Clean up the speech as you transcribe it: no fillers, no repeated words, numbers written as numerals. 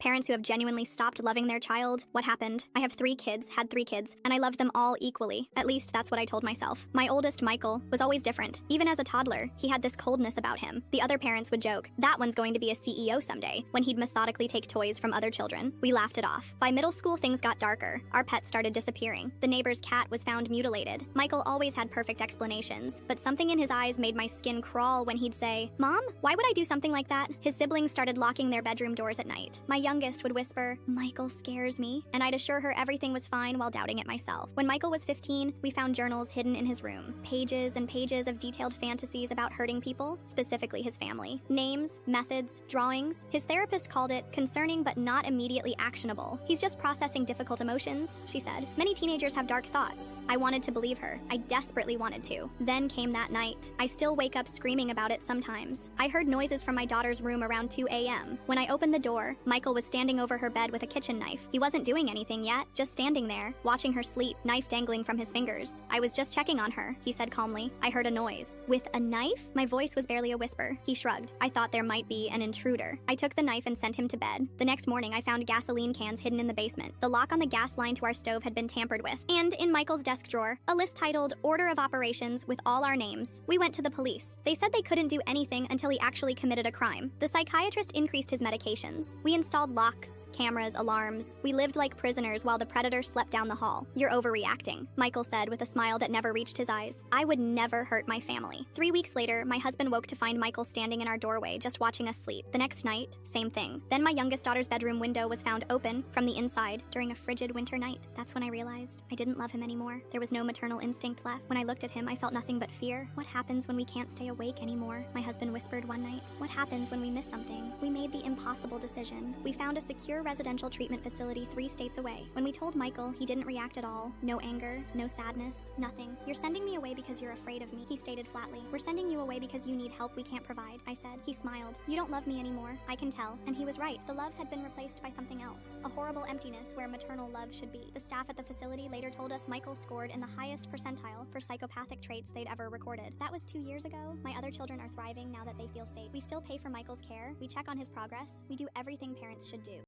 Parents who have genuinely stopped loving their child. What happened? I have 3 kids, had 3 kids, and I loved them all equally. At least that's what I told myself. My oldest, Michael, was always different. Even as a toddler, he had this coldness about him. The other parents would joke, that one's going to be a CEO someday, when he'd methodically take toys from other children. We laughed it off. By middle school, things got darker. Our pets started disappearing. The neighbor's cat was found mutilated. Michael always had perfect explanations, but something in his eyes made my skin crawl when he'd say, "Mom, why would I do something like that?" His siblings started locking their bedroom doors at night. My youngest would whisper, "Michael scares me," and I'd assure her everything was fine while doubting it myself. When Michael was 15, we found journals hidden in his room. Pages and pages of detailed fantasies about hurting people, specifically his family. Names, methods, drawings. His therapist called it concerning but not immediately actionable. "He's just processing difficult emotions," she said. Many teenagers have dark thoughts. I wanted to believe her. I desperately wanted to. Then came that night. I still wake up screaming about it sometimes. I heard noises from my daughter's room around 2 a.m. When I opened the door, Michael was standing over her bed with a kitchen knife. He wasn't doing anything yet, just standing there, watching her sleep, knife dangling from his fingers. "I was just checking on her," he said calmly. "I heard a noise." "With a knife?" My voice was barely a whisper. He shrugged. "I thought there might be an intruder." I took the knife and sent him to bed. The next morning, I found gasoline cans hidden in the basement. The lock on the gas line to our stove had been tampered with. And in Michael's desk drawer, a list titled Order of Operations with all our names. We went to the police. They said they couldn't do anything until he actually committed a crime. The psychiatrist increased his medications. We installed locks, cameras, alarms. We lived like prisoners while the predator slept down the hall. "You're overreacting," Michael said with a smile that never reached his eyes. "I would never hurt my family." 3 weeks later, my husband woke to find Michael standing in our doorway just watching us sleep. The next night, same thing. Then my youngest daughter's bedroom window was found open from the inside during a frigid winter night. That's when I realized I didn't love him anymore. There was no maternal instinct left. When I looked at him, I felt nothing but fear. "What happens when we can't stay awake anymore?" my husband whispered one night. "What happens when we miss something?" We made the impossible decision. We found a secure residential treatment facility 3 states away. When we told Michael, he didn't react at all. No anger, no sadness, nothing. "You're sending me away because you're afraid of me," he stated flatly. "We're sending you away because you need help we can't provide," I said. He smiled. "You don't love me anymore. I can tell." And he was right. The love had been replaced by something else. A horrible emptiness where maternal love should be. The staff at the facility later told us Michael scored in the highest percentile for psychopathic traits they'd ever recorded. That was 2 years ago. My other children are thriving now that they feel safe. We still pay for Michael's care. We check on his progress. We do everything parents should do.